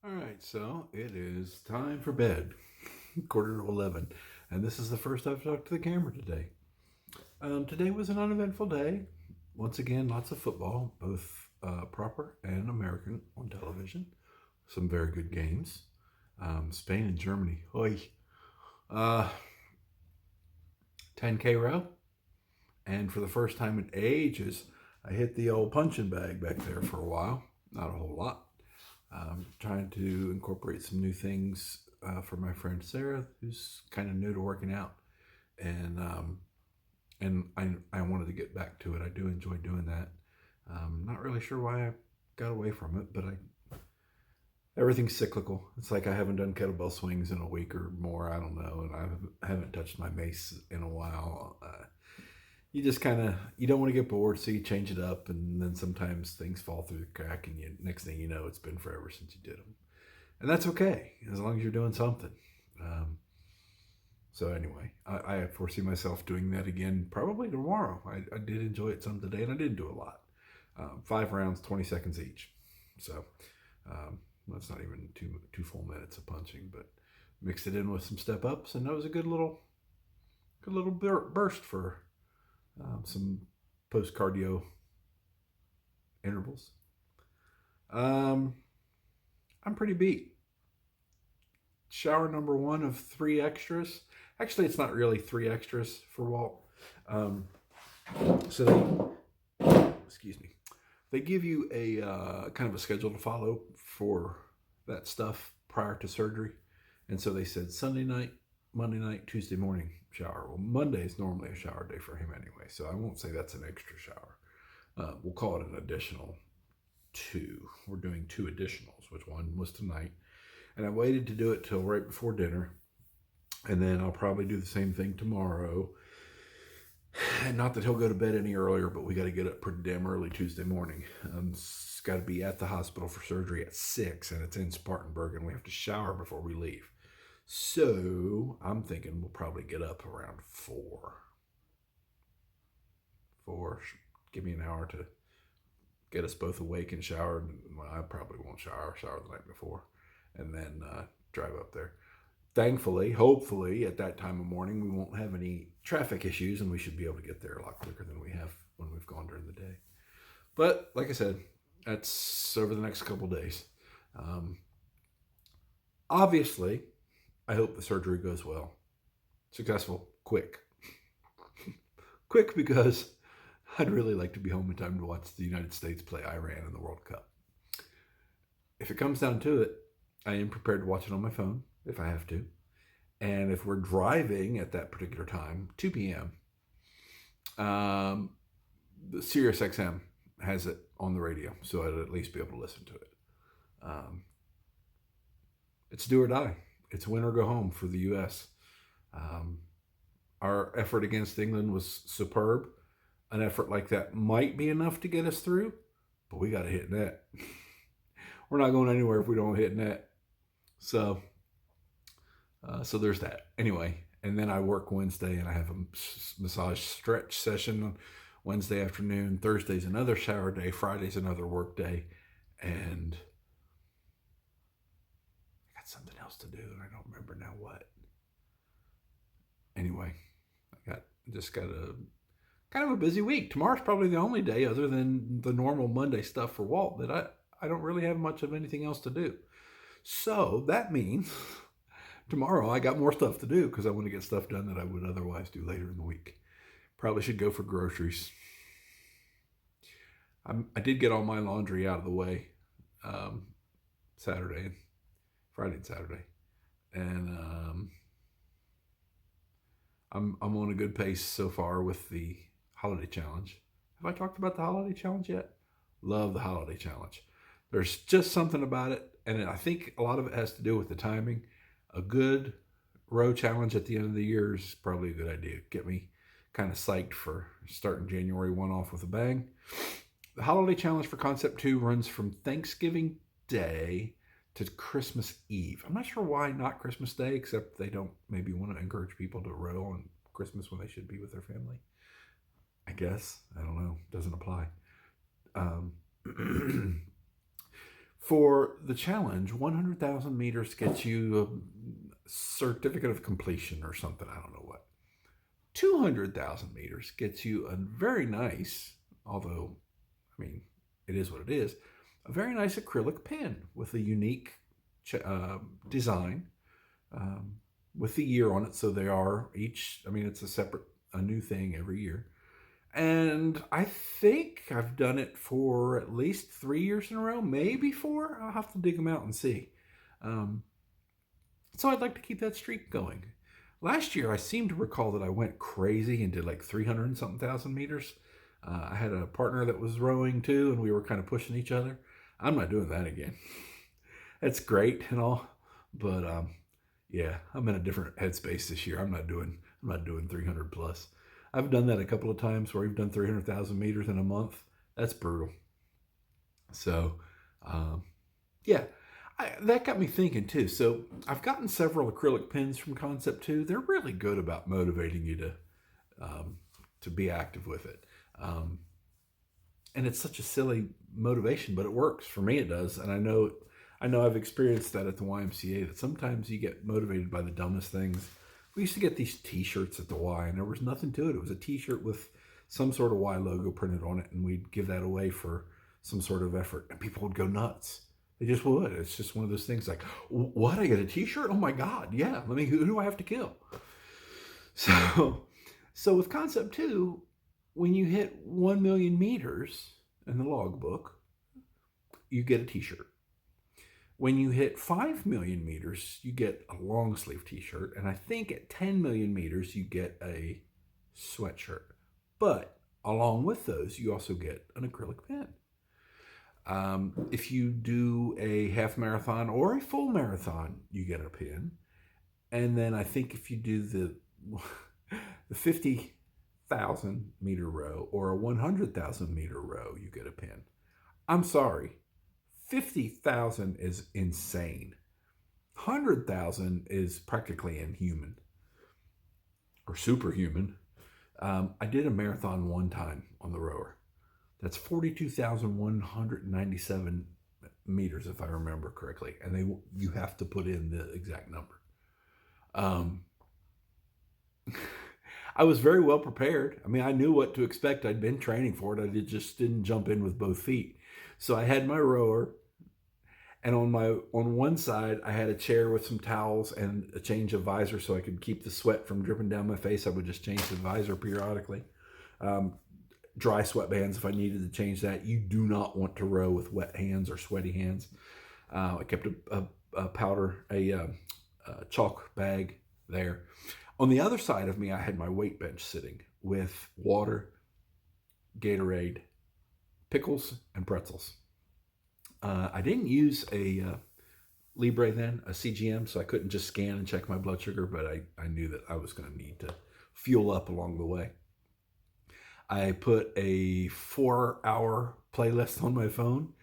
All right, so it is time for bed, quarter to 11. And this is the first I've talked to the camera today. Today was an uneventful day. Once again, lots of football, both proper and American on television. Some very good games. Spain and Germany. Oi. Uh, 10K row. And for the first time in ages, I hit the old punching bag back there for a while. Not a whole lot. Trying to incorporate some new things for my friend Sarah, who's kind of new to working out, and I wanted to get back to it. I do enjoy doing that. Not really sure why I got away from it, but everything's cyclical. It's like I haven't done kettlebell swings in a week or more. I don't know, and I haven't touched my mace in a while. You just kind of you don't want to get bored, so you change it up, and then sometimes things fall through the crack, and next thing you know, it's been forever since you did them, and that's okay as long as you're doing something. Um, so anyway, I foresee myself doing that again probably tomorrow. I did enjoy it some today, and I didn't do a lot. 5 rounds, 20 seconds each, so that's not even two full minutes of punching, but mixed it in with some step ups, and that was a good little burst for some post cardio intervals. Um, I'm pretty beat. Shower number one of 3 extras. Actually, it's not really 3 extras for Walt. So excuse me, they give you a kind of a schedule to follow for that stuff prior to surgery, and so they said Sunday night, Monday night, Tuesday morning shower. Well, Monday is normally a shower day for him anyway, so I won't say that's an extra shower. We'll call it an additional 2. We're doing 2 additionals, which one was tonight. And I waited to do it till right before dinner. And then I'll probably do the same thing tomorrow. And not that he'll go to bed any earlier, but we got to get up pretty damn early Tuesday morning. It's got to be at the hospital for surgery at 6, and it's in Spartanburg, and we have to shower before we leave. So I'm thinking we'll probably get up around 4. 4, give me an hour to get us both awake and showered. Well, I probably won't shower the night before, and then drive up there. Thankfully, hopefully, at that time of morning, we won't have any traffic issues, and we should be able to get there a lot quicker than we have when we've gone during the day. But like I said, that's over the next couple days. Obviously, I hope the surgery goes well, successful, quick. Quick because I'd really like to be home in time to watch the United States play Iran in the World Cup. If it comes down to it, I am prepared to watch it on my phone if I have to. And if we're driving at that particular time, 2 p.m., the Sirius XM has it on the radio, so I'd at least be able to listen to it. It's do or die. It's win or go home for the U.S. Our effort against England was superb. An effort like that might be enough to get us through, but we got to hit net. We're not going anywhere if we don't hit net. So there's that. Anyway, and then I work Wednesday, and I have a massage stretch session on Wednesday afternoon. Thursday's another shower day. Friday's another work day, and I got something else to do, and I don't remember now what. Anyway, just got a kind of a busy week. Tomorrow's probably the only day other than the normal Monday stuff for Walt that I don't really have much of anything else to do. So that means tomorrow I got more stuff to do because I want to get stuff done that I would otherwise do later in the week. Probably should go for groceries. I did get all my laundry out of the way Friday and Saturday, and I'm on a good pace so far with the holiday challenge. Have I talked about the holiday challenge yet? Love the holiday challenge. There's just something about it, and I think a lot of it has to do with the timing. A good row challenge at the end of the year is probably a good idea. Get me kind of psyched for starting January 1 off with a bang. The holiday challenge for Concept 2 runs from Thanksgiving Day to Christmas Eve. I'm not sure why not Christmas Day, except they don't maybe want to encourage people to row on Christmas when they should be with their family. I guess. I don't know. Doesn't apply. For the challenge, 100,000 meters gets you a certificate of completion or something. I don't know what. 200,000 meters gets you a very nice, although, I mean, it is what it is, a very nice acrylic pen with a unique design with the year on it. So they are each, I mean, it's a new thing every year. And I think I've done it for at least 3 years in a row, maybe 4. I'll have to dig them out and see. Um, so I'd like to keep that streak going. Last year, I seem to recall that I went crazy and did like 300 and something thousand meters. I had a partner that was rowing too, and we were kind of pushing each other. I'm not doing that again. It's great and all, but yeah, I'm in a different headspace this year. I'm not doing 300 plus. I've done that a couple of times where we've done 300,000 meters in a month. That's brutal. So, um, yeah, that got me thinking too. So I've gotten several acrylic pens from Concept 2. They're really good about motivating you to be active with it. And it's such a silly motivation, but it works. For me, it does. And I know I've experienced that at the YMCA, that sometimes you get motivated by the dumbest things. We used to get these t-shirts at the Y, and there was nothing to it. It was a t-shirt with some sort of Y logo printed on it, and we'd give that away for some sort of effort, and people would go nuts. They just would. It's just one of those things like, what, I get a t-shirt? Oh my God, yeah. Who do I have to kill? So with Concept 2, when you hit 1 million meters in the logbook, you get a t-shirt. When you hit 5 million meters, you get a long sleeve t-shirt. And I think at 10 million meters, you get a sweatshirt. But along with those, you also get an acrylic pen. If you do a half marathon or a full marathon, you get a pen. And then I think if you do the 50,000 meter row or a 100,000 meter row, you get a pen. I'm sorry. 50,000 is insane. 100,000 is practically inhuman or superhuman. I did a marathon one time on the rower. That's 42,197 meters, if I remember correctly. And you have to put in the exact number. I was very well prepared. I mean, I knew what to expect. I'd been training for it. I just didn't jump in with both feet. So I had my rower, and on one side, I had a chair with some towels and a change of visor so I could keep the sweat from dripping down my face. I would just change the visor periodically. Dry sweatbands if I needed to change that. You do not want to row with wet hands or sweaty hands. I kept a chalk bag there. On the other side of me, I had my weight bench sitting with water, Gatorade, pickles, and pretzels. I didn't use a Libre then, a CGM, so I couldn't just scan and check my blood sugar, but I knew that I was going to need to fuel up along the way. I put a 4-hour playlist on my phone.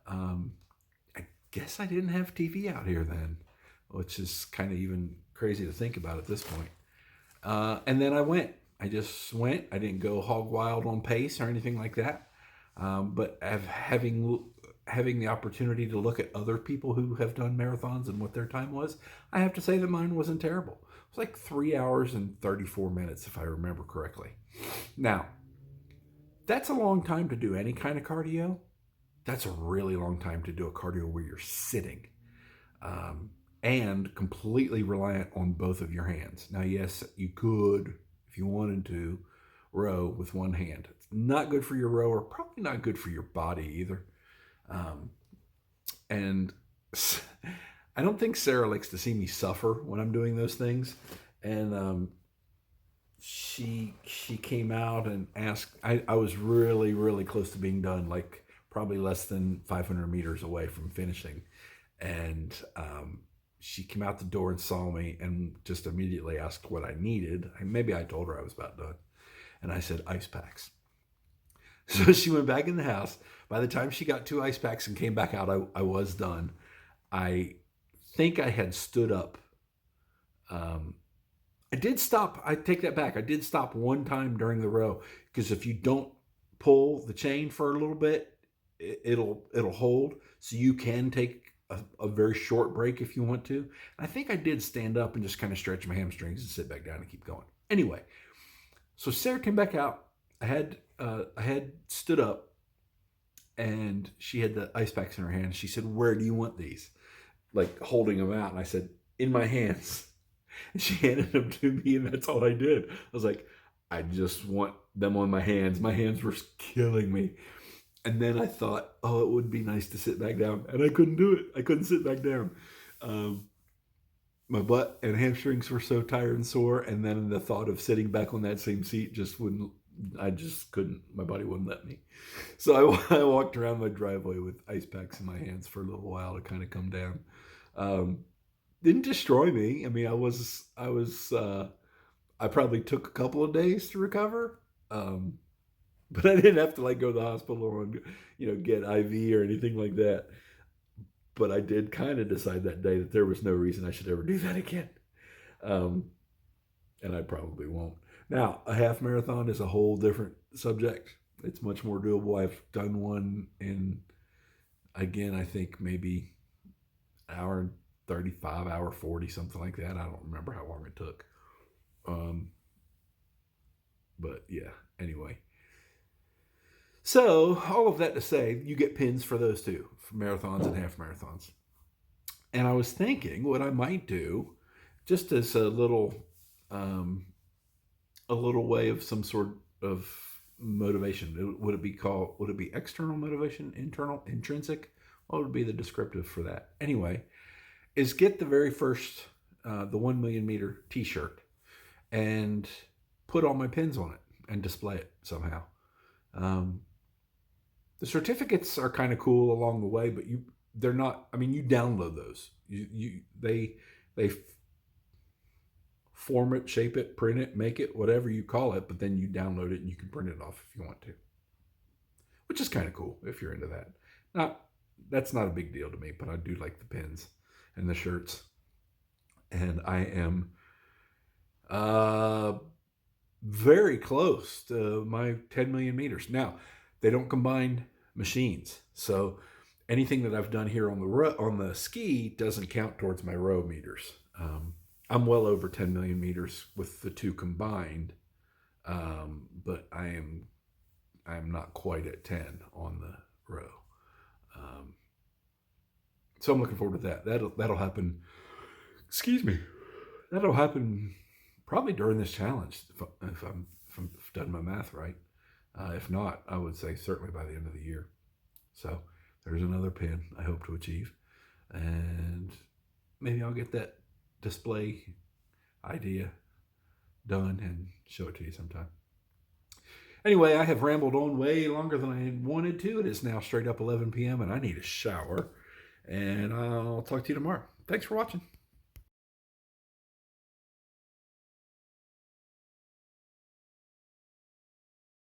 I guess I didn't have TV out here then, which is kind of even crazy to think about at this point. And then I went. I just went. I didn't go hog wild on pace or anything like that. But having the opportunity to look at other people who have done marathons and what their time was, I have to say that mine wasn't terrible. It was like 3 hours and 34 minutes, if I remember correctly. Now, that's a long time to do any kind of cardio. That's a really long time to do a cardio where you're sitting and completely reliant on both of your hands. Now, yes, you could, if you wanted to, row with one hand. It's not good for your rower, probably not good for your body either. And I don't think Sarah likes to see me suffer when I'm doing those things. And she came out and asked. I was really, really close to being done, like probably less than 500 meters away from finishing. And she came out the door and saw me and just immediately asked what I needed. Maybe I told her I was about done. And I said, ice packs. So she went back in the house. By the time she got 2 ice packs and came back out, I was done. I think I had stood up. I did stop. I take that back. I did stop one time during the row, because if you don't pull the chain for a little bit, it'll hold, so you can take a very short break if you want to. I think I did stand up and just kind of stretch my hamstrings and sit back down and keep going. Anyway, so Sarah came back out. I had stood up, and she had the ice packs in her hand. She said, "Where do you want these?" Like holding them out, and I said, "In my hands." And she handed them to me, and that's all I did. I was like, "I just want them on my hands." My hands were killing me. And then I thought, oh, it would be nice to sit back down. And I couldn't do it. I couldn't sit back down. Um, my butt and hamstrings were so tired and sore. And then the thought of sitting back on that same seat just wouldn't, I just couldn't, my body wouldn't let me. So I walked around my driveway with ice packs in my hands for a little while to kind of come down. Um, didn't destroy me. I mean, I probably took a couple of days to recover. But I didn't have to like go to the hospital or get IV or anything like that. But I did kind of decide that day that there was no reason I should ever do that again, um, and I probably won't. Now, a half marathon is a whole different subject. It's much more doable. I've done one in, again, I think maybe hour and 35, hour 40, something like that. I don't remember how long it took. But yeah, anyway. So, all of that to say, you get pins for those two, for marathons and half marathons. And I was thinking what I might do, just as um, a little way of some sort of motivation. Would it be external motivation, internal, intrinsic? What would be the descriptive for that? Anyway, is get the very first, the 1 million meter t-shirt and put all my pins on it and display it somehow. The certificates are kind of cool along the way, but they're not. I mean, you download those. They form it, shape it, print it, make it, whatever you call it, but then you download it and you can print it off if you want to, which is kind of cool if you're into that. That's not a big deal to me, but I do like the pins and the shirts, and I am very close to my 10 million meters. Now, they don't combine machines, so anything that I've done here on the ski doesn't count towards my row meters. I'm well over 10 million meters with the two combined, but I'm not quite at 10 on the row. So I'm looking forward to that. That'll happen. Excuse me. That'll happen probably during this challenge if I've done my math right. If not, I would say certainly by the end of the year. So there's another pin I hope to achieve, and maybe I'll get that display idea done and show it to you sometime. Anyway, I have rambled on way longer than I wanted to. It is now straight up 11 p.m. and I need a shower, and I'll talk to you tomorrow. Thanks for watching.